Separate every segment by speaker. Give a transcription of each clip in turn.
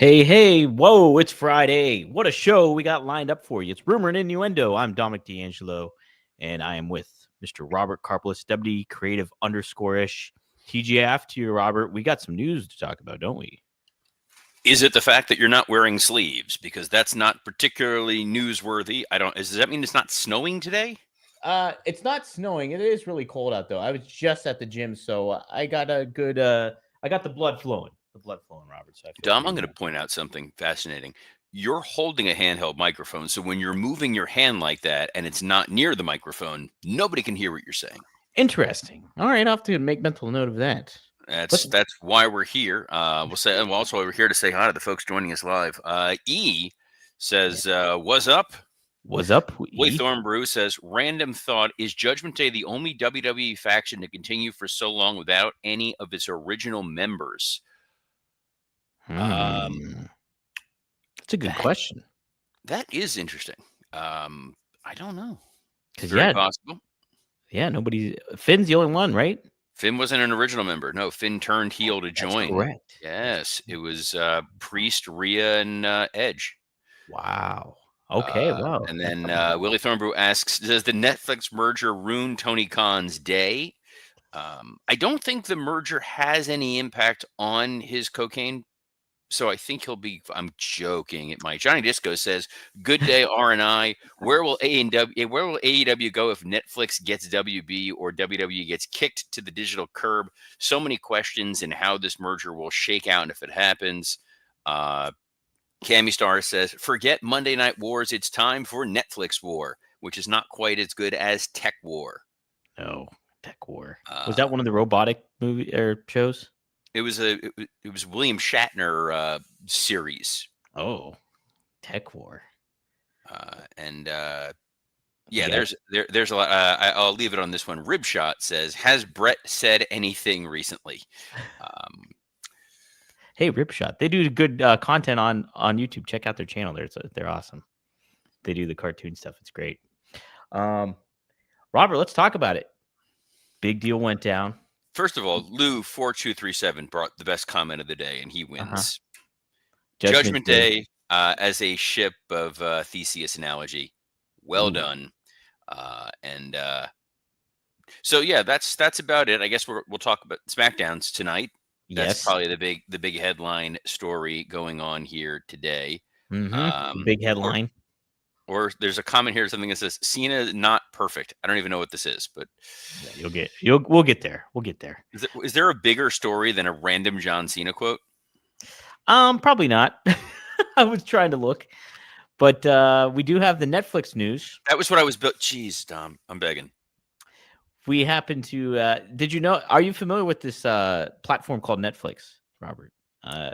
Speaker 1: Hey, whoa, it's Friday. What a show we got lined up for you. It's Rumor and Innuendo. I'm Dominic D'Angelo, and I am with Mr. Robert Karpelis, WD Creative _ish. TGF to you, Robert. We got some news to talk about, don't we?
Speaker 2: Is it the fact that you're not wearing sleeves? Because that's not particularly newsworthy. Does that mean it's not snowing today?
Speaker 1: It's not snowing. It is really cold out, though. I was just at the gym, so I got a good, I got the blood flowing. Robert, so I feel
Speaker 2: Dom,
Speaker 1: pretty
Speaker 2: I'm going to
Speaker 1: good.
Speaker 2: point out something fascinating. You're holding a handheld microphone, so when you're moving your hand like that and it's not near the microphone, nobody can hear what you're saying.
Speaker 1: Interesting. All right, I'll have to make mental note of that.
Speaker 2: That's why we're here. We'll also we're here to say hi to the folks joining us live. E says, "What's up?"
Speaker 1: What's up,
Speaker 2: Willie
Speaker 1: E?
Speaker 2: Thornbrew says, "Random thought: Is Judgment Day the only WWE faction to continue for so long without any of its original members?" Um,
Speaker 1: That's a good
Speaker 2: that
Speaker 1: question.
Speaker 2: that is interesting. I don't know. It's
Speaker 1: Because
Speaker 2: very possible.
Speaker 1: nobody. Finn's the only one, right?
Speaker 2: Finn wasn't an original member. No, Finn turned heel to
Speaker 1: That's
Speaker 2: join.
Speaker 1: correct.
Speaker 2: Yes, it was Priest, Rhea, and Edge.
Speaker 1: Wow. Okay. Wow.
Speaker 2: And then Willie Thornbrew asks, "Does the Netflix merger ruin Tony Khan's day?" I don't think the merger has any impact on his cocaine, so I think he'll be. I'm joking. It might. Johnny Disco says, "Good day, R&I. Where will AEW? Where will AEW go if Netflix gets WB or WWE gets kicked to the digital curb? So many questions and how this merger will shake out and if it happens." Cammy Star says, "Forget Monday Night Wars. It's time for Netflix War, which is not quite as good as Tech War."
Speaker 1: No. Tech War. Was that
Speaker 2: Uh,
Speaker 1: one of the robotic movie or shows?
Speaker 2: it was William Shatner series,
Speaker 1: Oh, Tech War.
Speaker 2: and
Speaker 1: I
Speaker 2: yeah,
Speaker 1: got.
Speaker 2: there's a lot. I'll leave it on this one. Ribshot says, "Has Brett said anything recently?" Um,
Speaker 1: Hey, Ripshot. They do good content on YouTube. Check out their channel. They're awesome. They do the cartoon stuff. It's great. Um, Robert, let's talk about it. Big deal went down.
Speaker 2: First of all, Lou4237 brought the best comment of the day, and he
Speaker 1: Uh huh.
Speaker 2: wins.
Speaker 1: Judgment
Speaker 2: Judgment
Speaker 1: Day.
Speaker 2: Day as a ship of Theseus analogy. Well
Speaker 1: Ooh.
Speaker 2: done. And so yeah, that's about it. I guess we'll talk about SmackDowns tonight. That's
Speaker 1: Yes.
Speaker 2: probably the big headline story going on here today.
Speaker 1: Mm-hmm.
Speaker 2: Um,
Speaker 1: Big
Speaker 2: or
Speaker 1: headline.
Speaker 2: or there's a comment here, something that says Cena not perfect. I don't even know what this is, but
Speaker 1: Yeah, we'll get there. We'll get there.
Speaker 2: is there a bigger story than a random John Cena quote?
Speaker 1: Probably not. I was trying to look, but we do have the Netflix news.
Speaker 2: That was what I was built. Jeez, Dom, I'm begging.
Speaker 1: We happen to. Did you know? Are you familiar with this platform called Netflix, Robert? Uh,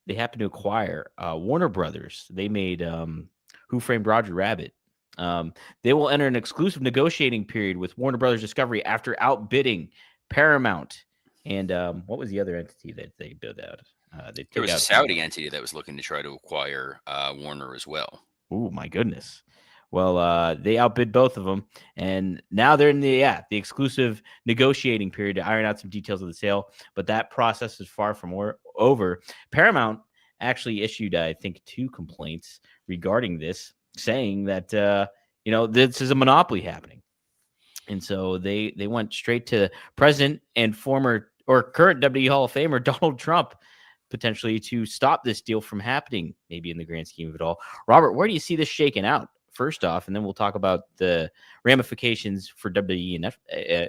Speaker 1: they happen to acquire Warner Brothers. They made Who Framed Roger Rabbit. They will enter an exclusive negotiating period with Warner Brothers Discovery after outbidding Paramount. And what was the other entity that they bid out? They
Speaker 2: There
Speaker 1: took
Speaker 2: was a
Speaker 1: out some.
Speaker 2: Saudi entity that was looking to try to acquire Warner as well.
Speaker 1: Oh my goodness. Well, they outbid both of them, and now they're in the exclusive negotiating period to iron out some details of the sale. But that process is far from over. Paramount actually issued, I think, 2 complaints regarding this, saying that this is a monopoly happening, and so they went straight to President and former or current WWE Hall of Famer Donald Trump potentially to stop this deal from happening, maybe in the grand scheme of it all. Robert, where do you see this shaking out? First off, and then we'll talk about the ramifications for WWE and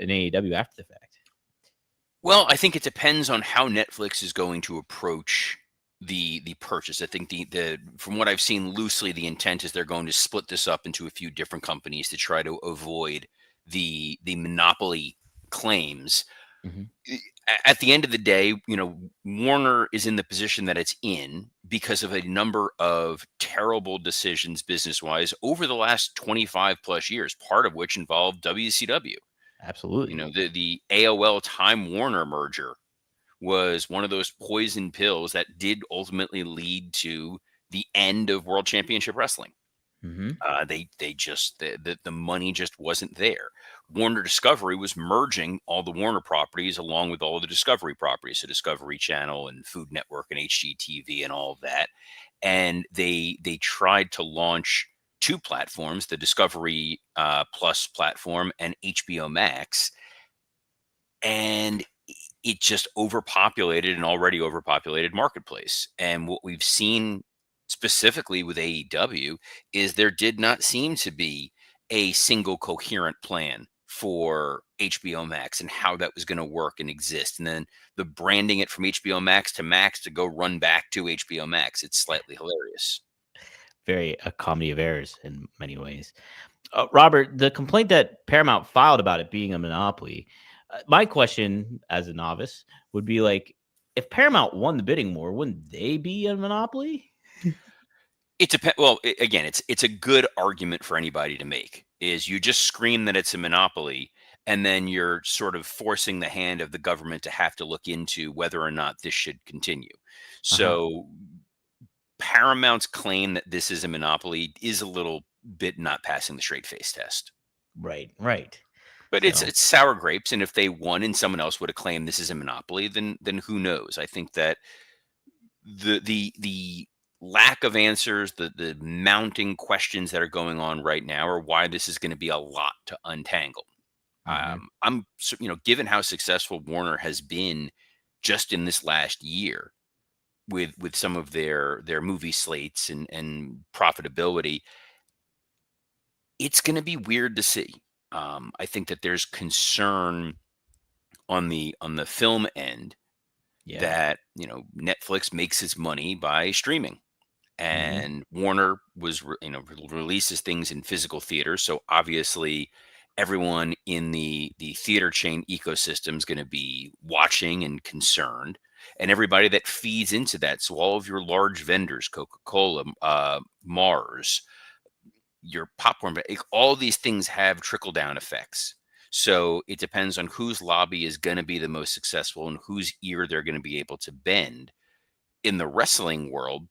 Speaker 1: AEW after the fact.
Speaker 2: Well, I think it depends on how Netflix is going to approach the purchase. I think the from what I've seen loosely, the intent is they're going to split this up into a few different companies to try to avoid the monopoly claims.
Speaker 1: Mm-hmm.
Speaker 2: At the end of the day, Warner is in the position that it's in because of a number of terrible decisions business wise over the last 25 plus years, part of which involved WCW.
Speaker 1: Absolutely.
Speaker 2: The AOL Time Warner merger was one of those poison pills that did ultimately lead to the end of World Championship Wrestling.
Speaker 1: Mm-hmm.
Speaker 2: They just the money just wasn't there. Warner Discovery was merging all the Warner properties along with all the Discovery properties, so Discovery Channel and Food Network and HGTV and all of that. And they tried to launch two platforms, the Discovery Plus platform and HBO Max, and it just overpopulated an already overpopulated marketplace. And what we've seen specifically with AEW is there did not seem to be a single coherent plan for HBO Max and how that was going to work and exist. And then the branding it from HBO Max to Max to go run back to HBO Max. It's slightly hilarious.
Speaker 1: Very a comedy of errors in many ways. Robert, the complaint that Paramount filed about it being a monopoly, my question as a novice would be like, if Paramount won the bidding war, wouldn't they be a monopoly?
Speaker 2: It depends. Well, again, it's a good argument for anybody to make. Is you just scream that it's a monopoly, and then you're sort of forcing the hand of the government to have to look into whether or not this should continue.
Speaker 1: Uh-huh.
Speaker 2: So Paramount's claim that this is a monopoly is a little bit not passing the straight face test.
Speaker 1: Right, right.
Speaker 2: But it's
Speaker 1: So,
Speaker 2: it's sour grapes, and if they won and someone else would have claimed this is a monopoly, then who knows? I think that the lack of answers, the mounting questions that are going on right now are why this is going to be a lot to untangle.
Speaker 1: mhm.
Speaker 2: Given how successful Warner has been just in this last year with some of their movie slates and profitability, it's going to be weird to see. I think that there's concern on the film end
Speaker 1: Yeah.
Speaker 2: that Netflix makes its money by streaming,
Speaker 1: Mhm.
Speaker 2: and Warner releases things in physical theaters. So obviously, everyone in the theater chain ecosystem is going to be watching and concerned, and everybody that feeds into that. So all of your large vendors, Coca Cola, Mars, your popcorn, all these things have trickle down effects. So it depends on whose lobby is going to be the most successful and whose ear they're going to be able to bend. In the wrestling world,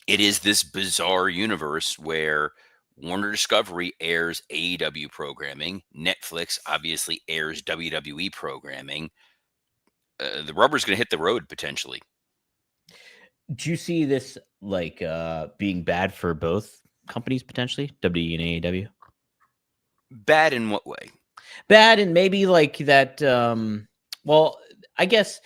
Speaker 2: it is this bizarre universe where Warner Discovery airs AEW programming, Netflix obviously airs WWE programming. The rubber's going to hit the road potentially.
Speaker 1: Do you see this like being bad for both companies potentially, WWE and AEW?
Speaker 2: Bad in what way?
Speaker 1: Bad and maybe like that well, I guess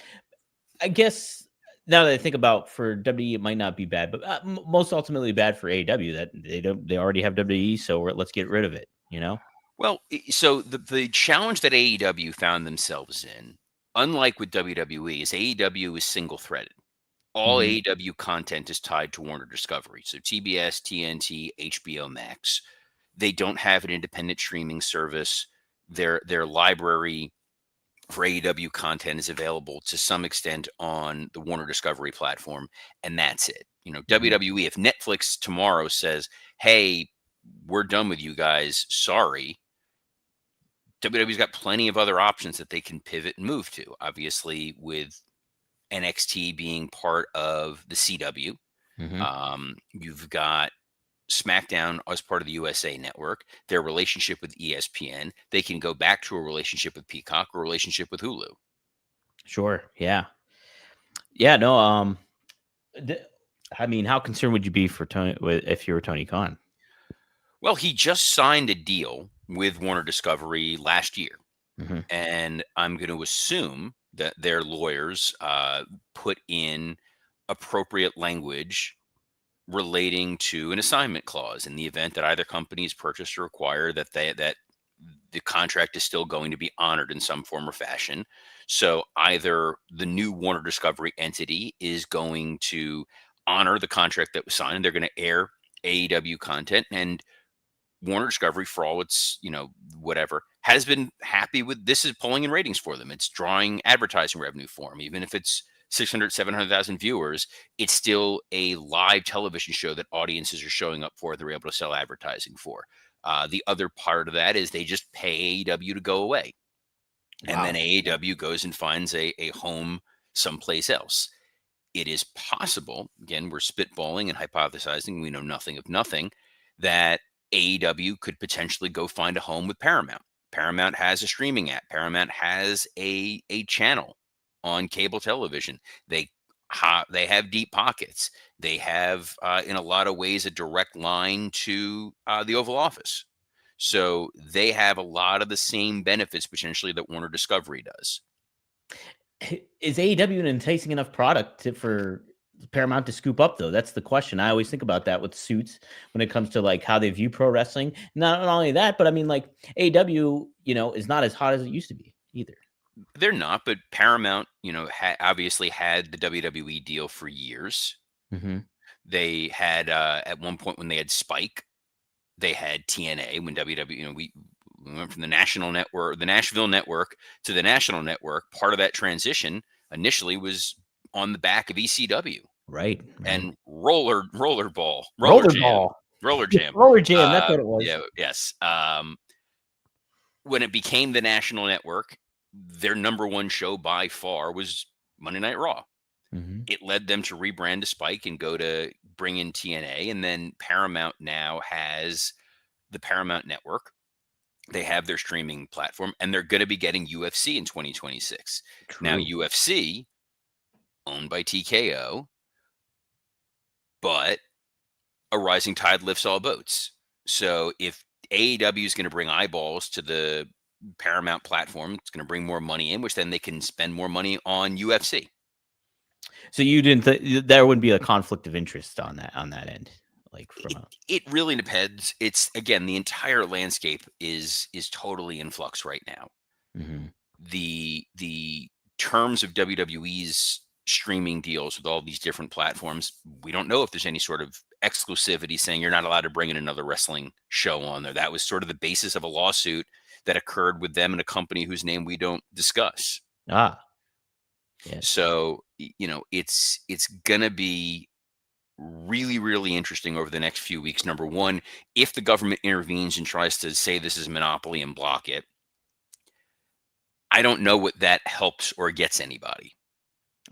Speaker 1: I guess now that I think about for WWE, it might not be bad, but most ultimately bad for AEW that they already have WWE, so let's get rid of it. You know?
Speaker 2: Well, so the challenge that AEW found themselves in, unlike with WWE, is AEW is single threaded. All
Speaker 1: Hmm.
Speaker 2: AEW content is tied to Warner Discovery. So TBS, TNT, HBO Max. They don't have an independent streaming service. Their library for AEW content is available to some extent on the Warner Discovery platform, and that's it.
Speaker 1: Hmm.
Speaker 2: WWE, if Netflix tomorrow says, "Hey, we're done with you guys, sorry," WWE's got plenty of other options that they can pivot and move to. Obviously, with NXT being part of the CW,
Speaker 1: Hmm.
Speaker 2: you've got SmackDown as part of the USA Network. Their relationship with ESPN, they can go back to a relationship with Peacock or a relationship with Hulu.
Speaker 1: Sure. Yeah. Yeah. No. th- I mean, how concerned would you be for Tony if you were Tony Khan?
Speaker 2: Well, he just signed a deal with Warner Discovery last year,
Speaker 1: Hmm.
Speaker 2: and I'm going to assume that their lawyers put in appropriate language relating to an assignment clause in the event that either company is purchased or acquired, that the contract is still going to be honored in some form or fashion. So either the new Warner Discovery entity is going to honor the contract that was signed, and they're going to air AEW content, and Warner Discovery, for all its, whatever, has been happy with this is pulling in ratings for them. It's drawing advertising revenue for them. Even if it's 600, 700,000 viewers, it's still a live television show that audiences are showing up for, they're able to sell advertising for. The other part of that is they just pay AEW to go away. And then
Speaker 1: Wow.
Speaker 2: AEW goes and finds a home someplace else. It is possible, again, we're spitballing and hypothesizing, we know nothing of nothing, that AEW could potentially go find a home with Paramount. Paramount has a streaming app. Paramount has a channel on cable television. They they have deep pockets. They have, in a lot of ways, a direct line to the Oval Office. So they have a lot of the same benefits potentially that Warner Discovery does.
Speaker 1: Is AEW an enticing enough product for Paramount to scoop up, though? That's the question. I always think about that with Suits when it comes to like how they view pro wrestling. Not only that, but I mean, like AEW, is not as hot as it used to be either.
Speaker 2: They're not, but Paramount, obviously had the WWE deal for years.
Speaker 1: Mm-hmm.
Speaker 2: They had, at one point when they had Spike, they had TNA when WWE, we went from the national network, the Nashville network, to the national network. Part of that transition initially was on the back of ECW
Speaker 1: Right, right.
Speaker 2: and roller jam,
Speaker 1: Rollerball,
Speaker 2: roller jam.
Speaker 1: roller jam. That's what it was.
Speaker 2: Yeah, yes. When it became the national network, their number one show by far was Monday Night Raw.
Speaker 1: Mm-hmm.
Speaker 2: It led them to rebrand to Spike and go to bring in TNA. And then Paramount now has the Paramount Network. They have their streaming platform, and they're going to be getting UFC in 2026. Now,
Speaker 1: True.
Speaker 2: UFC, owned by TKO, but a rising tide lifts all boats. So if AEW is going to bring eyeballs to the Paramount platform, it's going to bring more money in, which then they can spend more money on UFC.
Speaker 1: So you didn't there wouldn't be a conflict of interest on that end, like from a.
Speaker 2: It really depends. It's, again, the entire landscape is totally in flux right now.
Speaker 1: Mm-hmm.
Speaker 2: The terms of WWE's streaming deals with all these different platforms, we don't know if there's any sort of exclusivity saying you're not allowed to bring in another wrestling show on there. That was sort of the basis of a lawsuit that occurred with them and a company whose name we don't discuss.
Speaker 1: Ah, yes.
Speaker 2: So, it's gonna be really, really interesting over the next few weeks. Number one, if the government intervenes and tries to say this is a monopoly and block it, I don't know what that helps or gets anybody,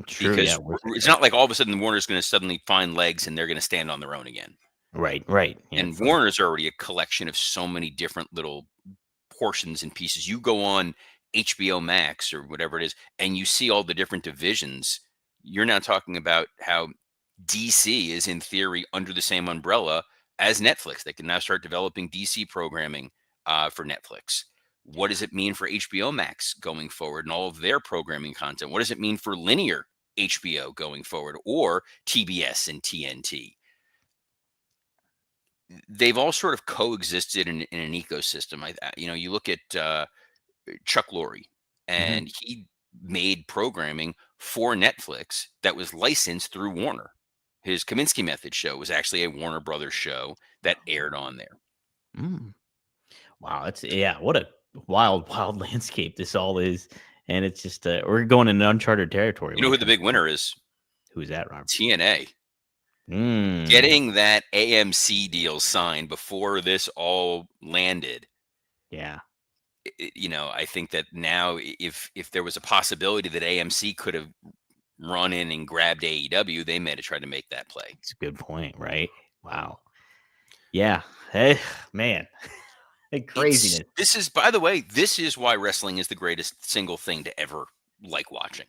Speaker 1: True. Yeah.
Speaker 2: because it's not like all of a sudden Warner's going to suddenly find legs and they're going to stand on their own again.
Speaker 1: Right. Right. Yeah.
Speaker 2: And
Speaker 1: It's like.
Speaker 2: Warner's already a collection of so many different little portions and pieces. You go on HBO Max or whatever it is, and you see all the different divisions. You're now talking about how DC is in theory under the same umbrella as Netflix. They can now start developing DC programming for Netflix. What does it mean for HBO Max going forward and all of their programming content? What does it mean for linear HBO going forward, or TBS and TNT? They've all sort of coexisted in an ecosystem. You look at Chuck Lorre,
Speaker 1: Mhm.
Speaker 2: and he made programming for Netflix that was licensed through Warner. His Kaminsky Method show was actually a Warner Brothers show that aired on there.
Speaker 1: Mm. Wow, it's yeah, what a wild, wild landscape this all is, and it's just we're going in uncharted territory
Speaker 2: You
Speaker 1: when
Speaker 2: know
Speaker 1: it
Speaker 2: who the
Speaker 1: comes
Speaker 2: big
Speaker 1: to
Speaker 2: winner is?
Speaker 1: who's that, Rob?
Speaker 2: TNA.
Speaker 1: Mm.
Speaker 2: Getting that AMC deal signed before this all landed.
Speaker 1: Yeah.
Speaker 2: I think that now, if there was a possibility that AMC could have run in and grabbed AEW, they may have tried to make that play.
Speaker 1: It's a good point, right? Wow. Yeah. Hey, man. Craziness.
Speaker 2: This is, by the way, this is why wrestling is the greatest single thing to ever like watching.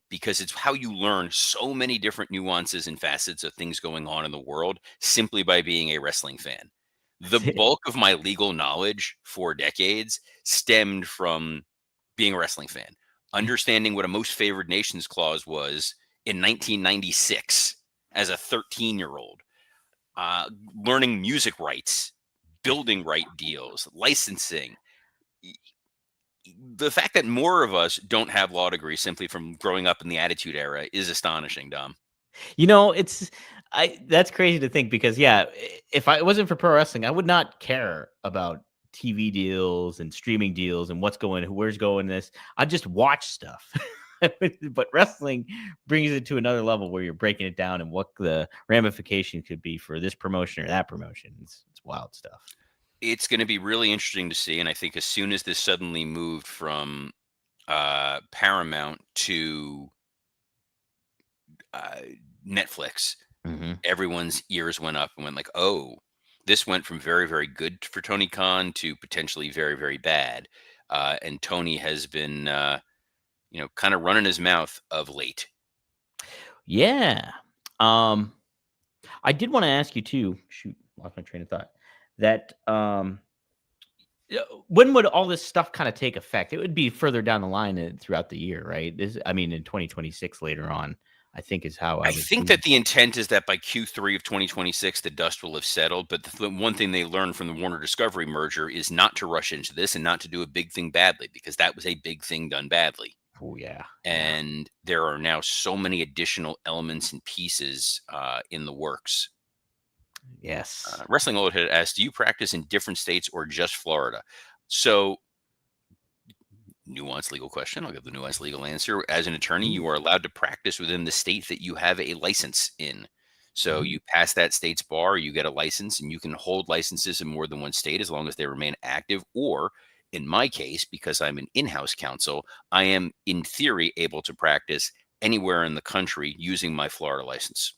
Speaker 2: Because it's how you learn so many different nuances and facets of things going on in the world simply by being a wrestling fan. The
Speaker 1: That's it.
Speaker 2: bulk of my legal knowledge for decades stemmed from being a wrestling fan, understanding what a most favored nations clause was in 1996 as a 13-year-old, learning music rights, building right deals, licensing. The fact that more of us don't have law degrees simply from growing up in the Attitude Era is astonishing, Dom.
Speaker 1: It's I that's crazy to think because yeah, if it wasn't for pro wrestling, I would not care about TV deals and streaming deals and where's going this. I just watch stuff. But wrestling brings it to another level where you're breaking it down and what the ramification could be for this promotion or that promotion. It's wild stuff.
Speaker 2: It's going to be really interesting to see. And I think as soon as this suddenly moved from Paramount to uh, Netflix,
Speaker 1: Mm-hmm.
Speaker 2: everyone's ears went up and went like, oh, This went from very, very good for Tony Khan to potentially very, very bad. And Tony has been, kind of running his mouth of late.
Speaker 1: Yeah. I did want to ask you too. Shoot, lost my train of thought. That when would all this stuff kind of take effect? It would be further down the line throughout the year, right? I mean, in 2026 later on, I think is how I
Speaker 2: I
Speaker 1: would.
Speaker 2: think that the intent is that by Q3 of 2026, the dust will have settled. But the one thing they learned from the Warner Discovery merger is not to rush into this and not to do a big thing badly, because that was a big thing done badly.
Speaker 1: Oh yeah, yeah.
Speaker 2: And there are now so many additional elements and pieces in the works.
Speaker 1: Yes.
Speaker 2: Wrestling Old had asked, do you practice in different states or just Florida? So, nuanced legal question. I'll give the nuanced legal answer. As an attorney, you are allowed to practice within the state that you have a license in. So
Speaker 1: Mhm.
Speaker 2: you pass that state's bar, you get a license, and you can hold licenses in more than one state as long as they remain active. Or in my case, because I'm an in-house counsel, I am in theory able to practice anywhere in the country using my Florida license.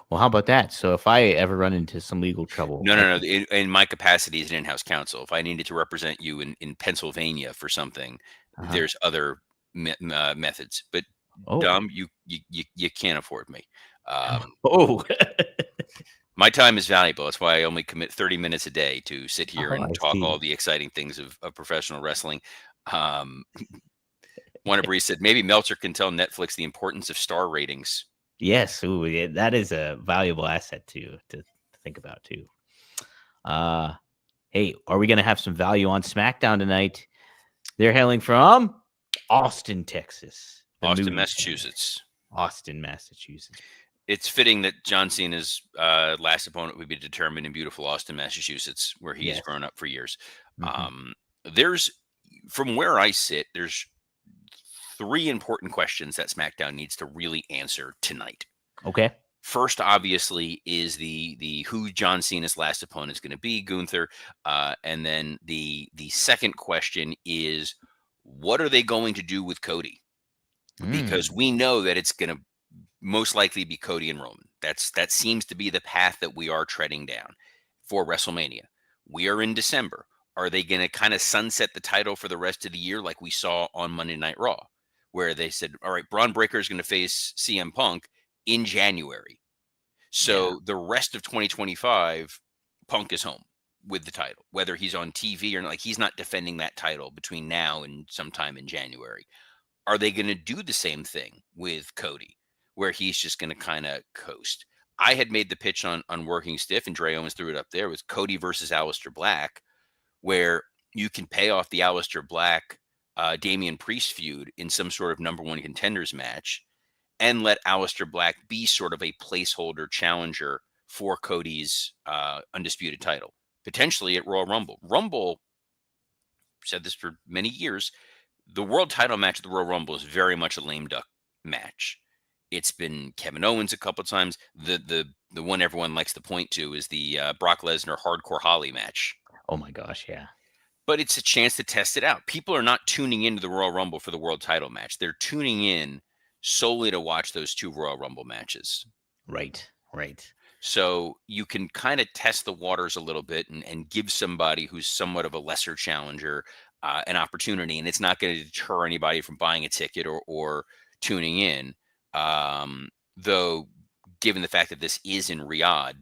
Speaker 1: Well, how about that? So if I ever run into some legal trouble,
Speaker 2: No,
Speaker 1: I
Speaker 2: no, no.
Speaker 1: can.
Speaker 2: In my capacity as an in-house counsel, if I needed to represent you in Pennsylvania for something,
Speaker 1: Uh-huh.
Speaker 2: there's other methods. But
Speaker 1: Oh,
Speaker 2: Dom, you can't afford me.
Speaker 1: oh,
Speaker 2: My time is valuable. That's why I only commit 30 minutes a day to sit here
Speaker 1: oh,
Speaker 2: and
Speaker 1: I
Speaker 2: talk all
Speaker 1: see.
Speaker 2: the exciting things of professional wrestling. Um, Wannabe said maybe Meltzer can tell Netflix the importance of star ratings.
Speaker 1: Yes, ooh, yeah, that is a valuable asset to think about too. Uh, hey, are we gonna have some value on SmackDown tonight? They're hailing from Austin, Texas, the
Speaker 2: Austin,
Speaker 1: movie town.
Speaker 2: Massachusetts.
Speaker 1: Austin, Massachusetts.
Speaker 2: It's fitting that John Cena's last opponent would be determined in beautiful Austin, Massachusetts, where he's
Speaker 1: Yes.
Speaker 2: grown up for years.
Speaker 1: Mhm.
Speaker 2: There's, from where I sit, there's three important questions that SmackDown needs to really answer tonight.
Speaker 1: Okay.
Speaker 2: First, obviously, is the who John Cena's last opponent is going to be, Gunther, and then the second question is what are they going to do with Cody? Because
Speaker 1: Mm.
Speaker 2: we know that it's going to most likely be Cody and Roman. That seems to be the path that we are treading down for WrestleMania. We are in December. Are they going to kind of sunset the title for the rest of the year like we saw on Monday Night Raw, where they said, "All right, Braun Breaker is going to face CM Punk in January."
Speaker 1: Yeah.
Speaker 2: So the rest of 2025, Punk is home with the title, whether he's on TV or not. Like he's not defending that title between now and sometime in January. Are they going to do the same thing with Cody, where he's just going to kind of coast? I had made the pitch on Working Stiff, and Dre Owens threw it up there with Cody versus Aleister Black, where you can pay off the Aleister Black Damian Priest feud in some sort of number one contenders match, and let Aleister Black be sort of a placeholder challenger for Cody's undisputed title, potentially at Royal Rumble. Rumble, said this for many years, the world title match at the Royal Rumble is very much a lame duck match. It's been Kevin Owens a couple of times. The one everyone likes to point to is the Brock Lesnar Hardcore Holly match.
Speaker 1: Oh my gosh, yeah.
Speaker 2: But it's a chance to test it out. People are not tuning into the Royal Rumble for the world title match. They're tuning in solely to watch those two Royal Rumble matches.
Speaker 1: Right. Right.
Speaker 2: So you can kind of test the waters a little bit and give somebody who's somewhat of a lesser challenger an opportunity, and it's not going to deter anybody from buying a ticket or tuning in. Though, given the fact that this is in Riyadh,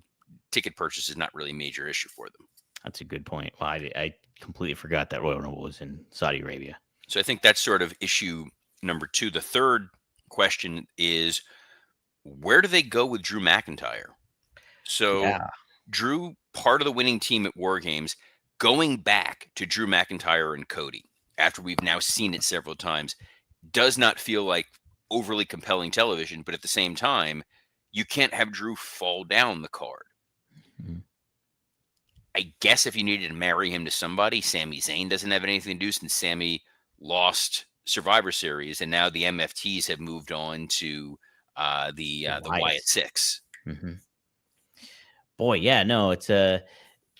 Speaker 2: ticket purchase is not really a major issue for them.
Speaker 1: That's a good point. Well, I completely forgot that Royal Rumble was in Saudi Arabia.
Speaker 2: So I think that's sort of issue number two. The third question is where do they go with Drew McIntyre? So
Speaker 1: Yeah.
Speaker 2: Drew, part of the winning team at War Games, going back to Drew McIntyre and Cody after we've now seen it several times, does not feel like overly compelling television. But at the same time, you can't have Drew fall down the card.
Speaker 1: Mhm.
Speaker 2: I guess if you needed to marry him to somebody, Sami Zayn doesn't have anything to do since Sami lost Survivor Series, and now the MFTs have moved on to the Wyatt
Speaker 1: Wyatt.
Speaker 2: Six.
Speaker 1: Mhm. Boy, yeah, no, it's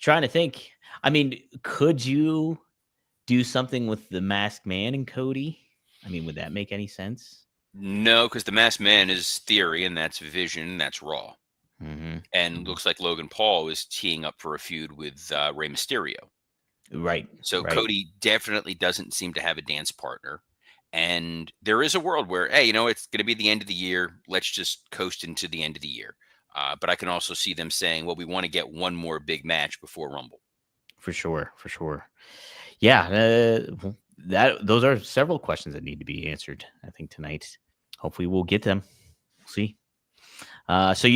Speaker 1: trying to think. I mean, could you do something with the Masked Man and Cody? I mean, would that make any sense?
Speaker 2: No, because the Masked Man is theory, and that's Vision, and that's Raw.
Speaker 1: Hmm.
Speaker 2: And looks like Logan Paul is teeing up for a feud with Rey Mysterio.
Speaker 1: Right.
Speaker 2: So
Speaker 1: Right.
Speaker 2: Cody definitely doesn't seem to have a dance partner. And there is a world where, hey, it's going to be the end of the year. Let's just coast into the end of the year. But I can also see them saying, well, we want to get one more big match before Rumble.
Speaker 1: For sure. For sure. Yeah. Those are several questions that need to be answered, I think, tonight. Hopefully we'll get them. We'll see. So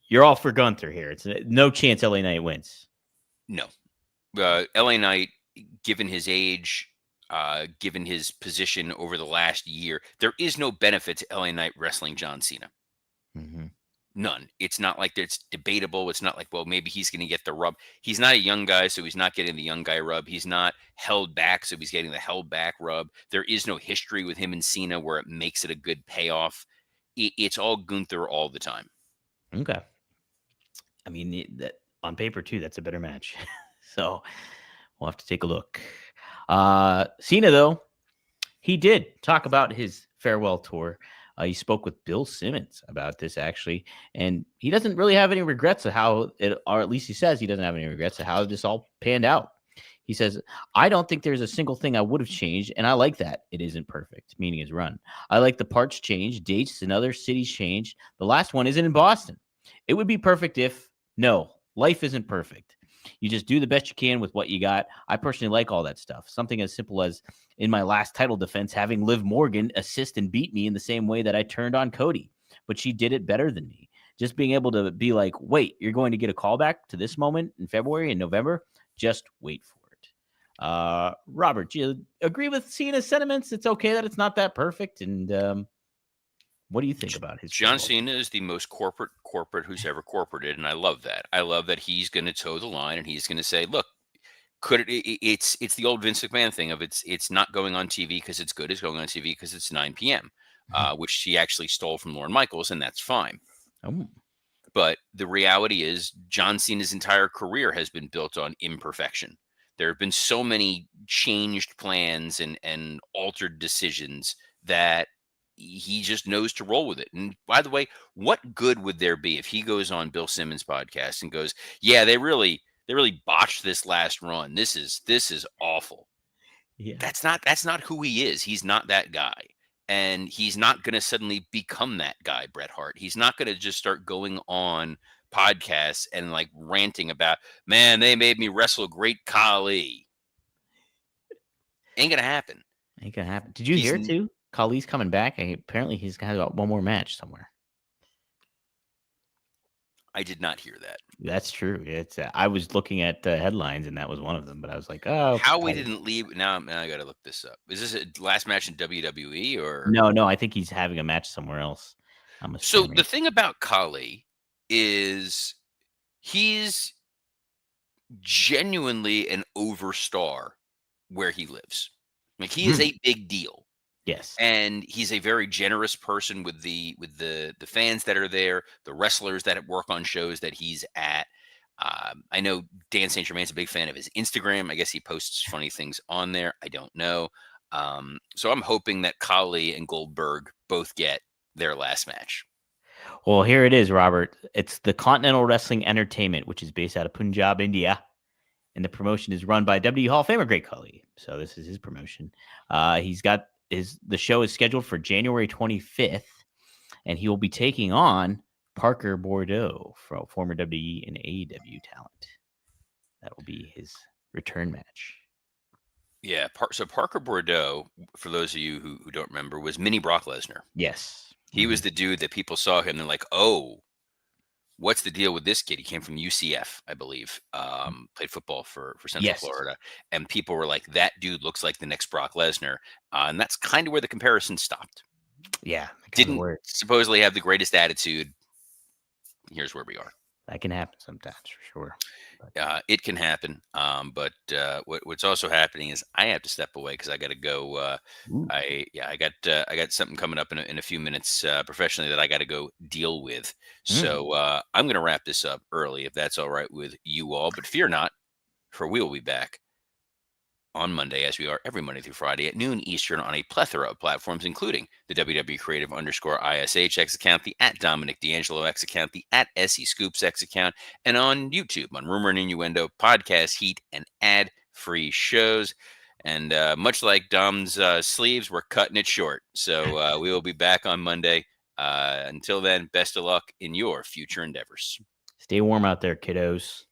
Speaker 1: you're all for Gunther here. It's no chance LA Knight wins.
Speaker 2: No. LA Knight, given his age, given his position over the last year, there is no benefit to LA Knight wrestling John Cena.
Speaker 1: Mm-hmm.
Speaker 2: None. It's not like it's debatable. It's not like, well, maybe he's going to get the rub. He's not a young guy, so he's not getting the young guy rub. He's not held back, so he's getting the held back rub. There is no history with him and Cena where it makes it a good payoff. It's all Gunther all the time.
Speaker 1: Okay. I mean, that on paper too, that's a better match. So we'll have to take a look. Cena, though, he did talk about his farewell tour. He spoke with Bill Simmons about this actually, and he doesn't really have any regrets of how it, or at least he says he doesn't have any regrets of how this all panned out. He says, I don't think there's a single thing I would have changed, and I like that it isn't perfect, meaning his run. I like the parts change, dates and other cities change. The last one isn't in Boston. It would be perfect if, no, life isn't perfect. You just do the best you can with what you got. I personally like all that stuff. Something as simple as in my last title defense, having Liv Morgan assist and beat me in the same way that I turned on Cody, but she did it better than me. Just being able to be like, wait, you're going to get a callback to this moment in February and November? Just wait for it. Robert, do you agree with Cena's sentiments? It's okay that it's not that perfect. And what do you think about his
Speaker 2: John
Speaker 1: farewell?
Speaker 2: Cena is the most corporate who's ever corporated, and I love that. I love that he's going to toe the line and he's going to say, "Look, it's the old Vince McMahon thing of it's not going on TV because it's good. It's going on TV because it's 9 p.m." Which he actually stole from Lorne Michaels, and that's fine.
Speaker 1: Oh,
Speaker 2: But the reality is, John Cena's entire career has been built on imperfection. There have been so many changed plans and altered decisions that he just knows to roll with it. And by the way, what good would there be if he goes on Bill Simmons' podcast and goes, "Yeah, they really botched this last run. This is awful."
Speaker 1: yeah.
Speaker 2: That's not who he is. He's not that guy. And he's not going to suddenly become that guy, Bret Hart. He's not going to just start going on podcasts and like ranting about, man, they made me wrestle Great Khali. Ain't going to happen.
Speaker 1: Ain't gonna happen. Did you
Speaker 2: He's
Speaker 1: hear too? Kali's coming back. Apparently, he's got one more match somewhere.
Speaker 2: I did not hear that.
Speaker 1: That's true. It's. I was looking at headlines, and that was one of them. But I was like, oh,
Speaker 2: How we
Speaker 1: Khali.
Speaker 2: didn't leave now I got to look this up. Is this a last match in WWE or
Speaker 1: No, no. I think he's having a match somewhere else. I'm
Speaker 2: so the
Speaker 1: assuming.
Speaker 2: thing about Khali is he's genuinely an overstar where he lives. Like he is
Speaker 1: Hmm.
Speaker 2: a big deal.
Speaker 1: Yes.
Speaker 2: And he's a very generous person with the fans that are there, the wrestlers that work on shows that he's at. I know Dan St. Germain's a big fan of his Instagram. I guess he posts funny things on there. I don't know. So I'm hoping that Khali and Goldberg both get their last match.
Speaker 1: Well, here it is, Robert. It's the Continental Wrestling Entertainment, which is based out of Punjab, India, and the promotion is run by WWE Hall of Famer Great Khali. So this is his promotion. He's got the show is scheduled for January 25th, and he will be taking on Parker Bordeaux, former WWE and AEW talent. That will be his return match.
Speaker 2: Yeah. So Parker Bordeaux, for those of you who don't remember, was mini Brock Lesnar.
Speaker 1: Yes.
Speaker 2: He was the dude that people saw him and they're like, oh, what's the deal with this kid? He came from UCF, I believe, played football for Central
Speaker 1: Yes.
Speaker 2: Florida. And people were like, that dude looks like the next Brock Lesnar. And that's kind of where the comparison stopped.
Speaker 1: Yeah.
Speaker 2: Didn't supposedly have the greatest attitude. Here's where we are.
Speaker 1: That can happen sometimes for sure.
Speaker 2: It can happen. But what's also happening is I have to step away because I got to go. I got something coming up in a few minutes professionally that I got to go deal with. So I'm going to wrap this up early if that's all right with you all. But fear not, for we'll be back on Monday, as we are every Monday through Friday at noon Eastern on a plethora of platforms, including the WW Creative _ISH X account, the at Dominic D'Angelo X account, the at SE Scoops X account, and on YouTube on Rumor and Innuendo, Podcast Heat, and ad-free shows. And much like Dom's sleeves, we're cutting it short. So we will be back on Monday. Until then, best of luck in your future endeavors.
Speaker 1: Stay warm out there, kiddos.